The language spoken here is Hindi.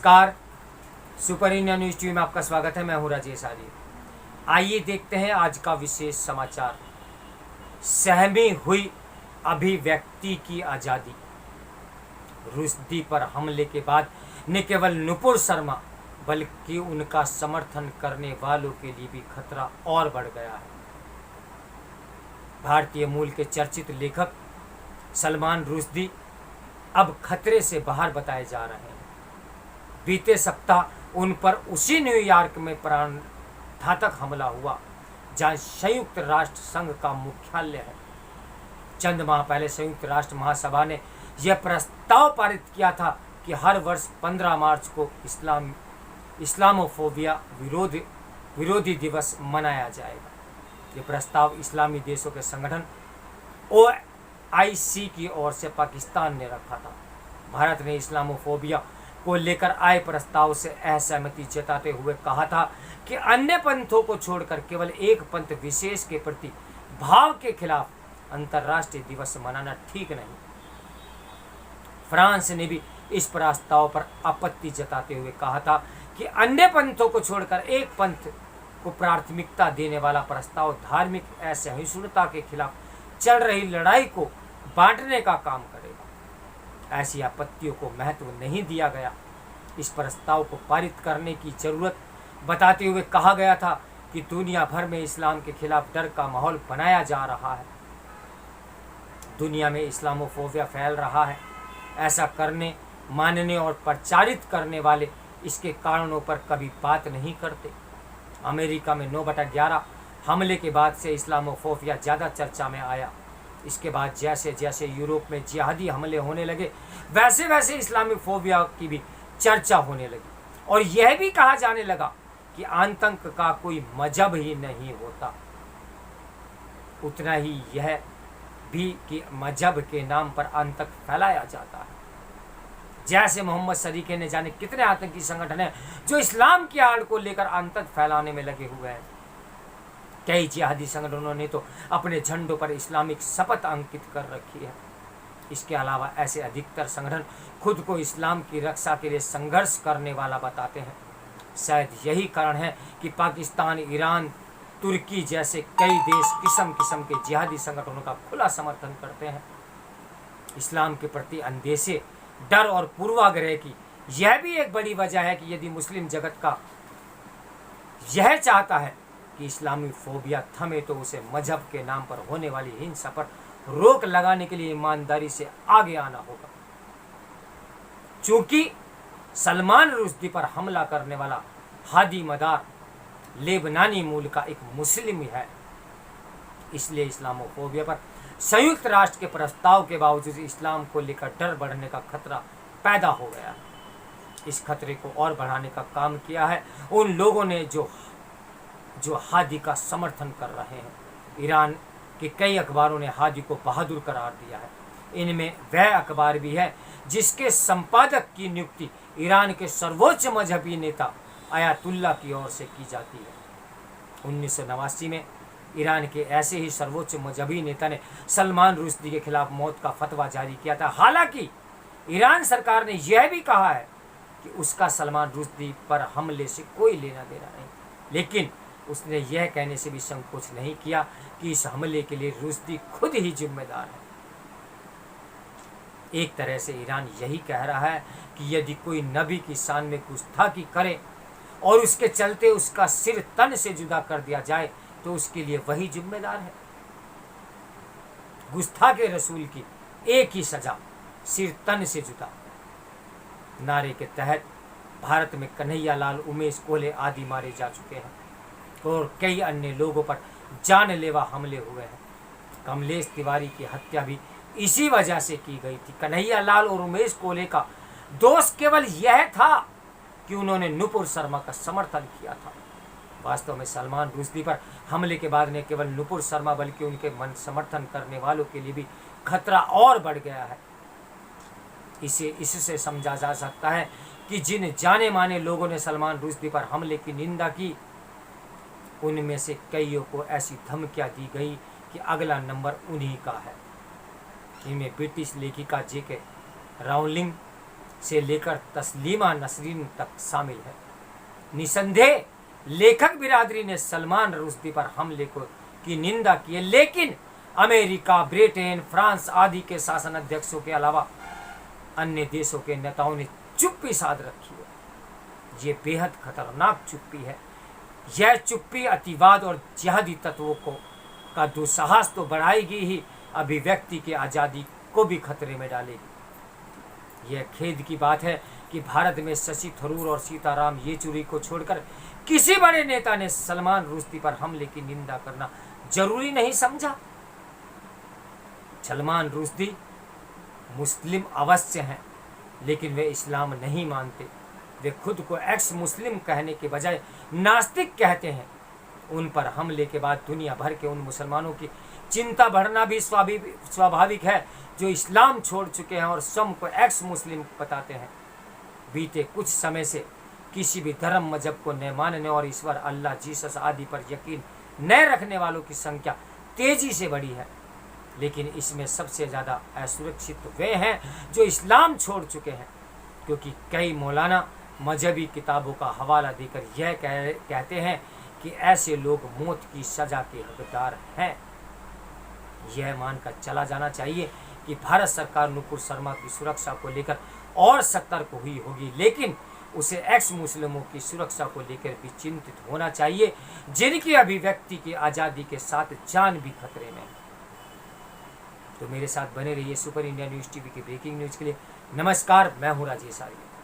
नमस्कार, सुपर इंडिया न्यूज टीवी में आपका स्वागत है। मैं हूं राजेश आर्य। आइए देखते हैं आज का विशेष समाचार। सहमी हुई अभिव्यक्ति की आज़ादी। रुश्दी पर हमले के बाद न केवल नुपुर शर्मा बल्कि उनका समर्थन करने वालों के लिए भी खतरा और बढ़ गया है। भारतीय मूल के चर्चित लेखक सलमान रुश्दी अब खतरे से बाहर बताए जा रहे हैं। बीते सप्ताह उन पर उसी न्यूयॉर्क में प्राणघातक हमला हुआ जहां संयुक्त राष्ट्र संघ का मुख्यालय है। चंद माह पहले संयुक्त राष्ट्र महासभा ने यह प्रस्ताव पारित किया था कि हर वर्ष 15 मार्च को इस्लामोफोबिया विरोधी दिवस मनाया जाएगा। ये प्रस्ताव इस्लामी देशों के संगठन OIC की ओर से पाकिस्तान ने रखा था। भारत ने इस्लामोफोबिया को लेकर आए प्रस्ताव से असहमति जताते हुए कहा था कि अन्य पंथों को छोड़कर केवल एक पंथ विशेष के प्रति भाव के खिलाफ अंतर्राष्ट्रीय दिवस मनाना ठीक नहीं। फ्रांस ने भी इस प्रस्ताव पर आपत्ति जताते हुए कहा था कि अन्य पंथों को छोड़कर एक पंथ को प्राथमिकता देने वाला प्रस्ताव धार्मिक असहिष्णुता के खिलाफ चल रही लड़ाई को बांटने का काम करेगा। ऐसी आपत्तियों को महत्व नहीं दिया गया। इस प्रस्ताव को पारित करने की जरूरत बताते हुए कहा गया था कि दुनिया भर में इस्लाम के खिलाफ डर का माहौल बनाया जा रहा है। दुनिया में इस्लामोफोबिया फैल रहा है। ऐसा करने, मानने और प्रचारित करने वाले इसके कारणों पर कभी बात नहीं करते। अमेरिका में 9/11 हमले के बाद से इस्लामोफोबिया ज़्यादा चर्चा में आया। इसके बाद जैसे जैसे यूरोप में जिहादी हमले होने लगे वैसे वैसे इस्लामोफोबिया की भी चर्चा होने लगी और यह भी कहा जाने लगा कि आतंक का कोई मजहब ही नहीं होता। उतना ही यह भी कि मजहब के नाम पर आतंक फैलाया जाता है। जैसे मोहम्मद सरीके ने जाने कितने आतंकी संगठन हैं जो इस्लाम की आड़ को लेकर आतंक फैलाने में लगे हुए हैं। कई जिहादी संगठनों ने तो अपने झंडों पर इस्लामिक शपथ अंकित कर रखी है। इसके अलावा ऐसे अधिकतर संगठन खुद को इस्लाम की रक्षा के लिए संघर्ष करने वाला बताते हैं। शायद यही कारण है कि पाकिस्तान, ईरान, तुर्की जैसे कई देश किस्म किस्म के जिहादी संगठनों का खुला समर्थन करते हैं। इस्लाम के प्रति अंदेशे, डर और पूर्वाग्रह की यह भी एक बड़ी वजह है कि यदि मुस्लिम जगत का यह चाहता है कि इस्लामी फोबिया थमे तो उसे मजहब के नाम पर होने वाली हिंसा पर रोक लगाने के लिए ईमानदारी से आगे आना होगा। चूंकि सलमान रुश्दी पर हमला करने वाला हादी मदार लेबनानी मूल का एक मुस्लिम है, इसलिए इस्लामोफोबिया पर संयुक्त राष्ट्र के प्रस्ताव के बावजूद इस्लाम को लेकर डर बढ़ने का खतरा पैदा हो गया है। इस खतरे को और बढ़ाने का काम किया है उन लोगों ने जो हादी का समर्थन कर रहे हैं। ईरान के कई अखबारों ने हादी को बहादुर करार दिया है। इनमें वह अखबार भी है जिसके संपादक की नियुक्ति ईरान के सर्वोच्च मजहबी नेता आयतुल्ला की ओर से की जाती है। 1989 में ईरान के ऐसे ही सर्वोच्च मजहबी नेता ने सलमान रुश्दी के खिलाफ मौत का फतवा जारी किया था। हालांकि ईरान सरकार ने यह भी कहा है कि उसका सलमान रुश्दी पर हमले से कोई लेना देना नहीं, लेकिन उसने यह कहने से भी संकोच नहीं किया कि इस हमले के लिए रुश्दी खुद ही जिम्मेदार है। एक तरह से ईरान यही कह रहा है कि यदि कोई नबी की शान में गुस्ताखी करे और उसके चलते उसका सिर तन से जुदा कर दिया जाए तो उसके लिए वही जिम्मेदार है। गुस्ताखे रसूल की एक ही सजा, सिर तन से जुदा नारे के तहत भारत में कन्हैया लाल, उमेश कोले आदि मारे जा चुके हैं और कई अन्य लोगों पर जानलेवा हमले हुए हैं। कमलेश तिवारी की हत्या भी इसी वजह से की गई थी। कन्हैया लाल और उमेश कोले का दोष केवल यह था कि उन्होंने नुपुर शर्मा का समर्थन किया था। वास्तव में सलमान रुश्दी पर हमले के बाद न केवल नुपुर शर्मा बल्कि उनके मन समर्थन करने वालों के लिए भी खतरा और बढ़ गया है। इससे समझा जा सकता है कि जिन जाने माने लोगों ने सलमान रुश्दी पर हमले की निंदा की, उनमें से कईयों को ऐसी धमकियां दी गई कि अगला नंबर उन्हीं का है। इनमें ब्रिटिश लेखिका J.K. राउलिंग, से लेकर तस्लीमा नसरीन तक शामिल है। निसंदेह लेखक बिरादरी ने सलमान रुश्दी पर हमले की निंदा की है, लेकिन अमेरिका, ब्रिटेन, फ्रांस आदि के शासन अध्यक्षों के अलावा अन्य देशों के नेताओं ने चुप्पी साध रखी है। ये बेहद खतरनाक चुप्पी है। यह चुप्पी अतिवाद और जिहादी तत्वों का दुस्साहस तो बढ़ाएगी ही, अभिव्यक्ति की आज़ादी को भी खतरे में डालेगी। यह खेद की बात है कि भारत में शशि थरूर और सीताराम येचुरी को छोड़कर किसी बड़े नेता ने सलमान रुश्दी पर हमले की निंदा करना जरूरी नहीं समझा। सलमान रुश्दी मुस्लिम अवश्य हैं, लेकिन वे इस्लाम नहीं मानते। वे खुद को एक्स मुस्लिम कहने के बजाय नास्तिक कहते हैं। उन पर हमले के बाद दुनिया भर के उन मुसलमानों की चिंता बढ़ना भी स्वाभाविक है जो इस्लाम छोड़ चुके हैं और स्वयं को एक्स मुस्लिम बताते हैं। बीते कुछ समय से किसी भी धर्म मजहब को न मानने और ईश्वर अल्लाह, जीसस आदि पर यकीन न रखने वालों की संख्या तेजी से बढ़ी है, लेकिन इसमें सबसे ज़्यादा असुरक्षित वे हैं जो इस्लाम छोड़ चुके हैं, क्योंकि कई मौलाना मजहबी किताबों का हवाला देकर यह कहते हैं कि ऐसे लोग मौत की सज़ा के हकदार हैं। यह मानकर चला जाना चाहिए कि भारत सरकार नुपुर शर्मा की सुरक्षा को लेकर और सतर्क हुई होगी, लेकिन उसे एक्स मुस्लिमों की सुरक्षा को लेकर भी चिंतित होना चाहिए, जिनकी अभिव्यक्ति की आज़ादी के साथ जान भी खतरे में। तो मेरे साथ बने रहिए सुपर इंडिया न्यूज़ टीवी के ब्रेकिंग न्यूज़ के लिए। नमस्कार, मैं हूँ राजेश आर्य।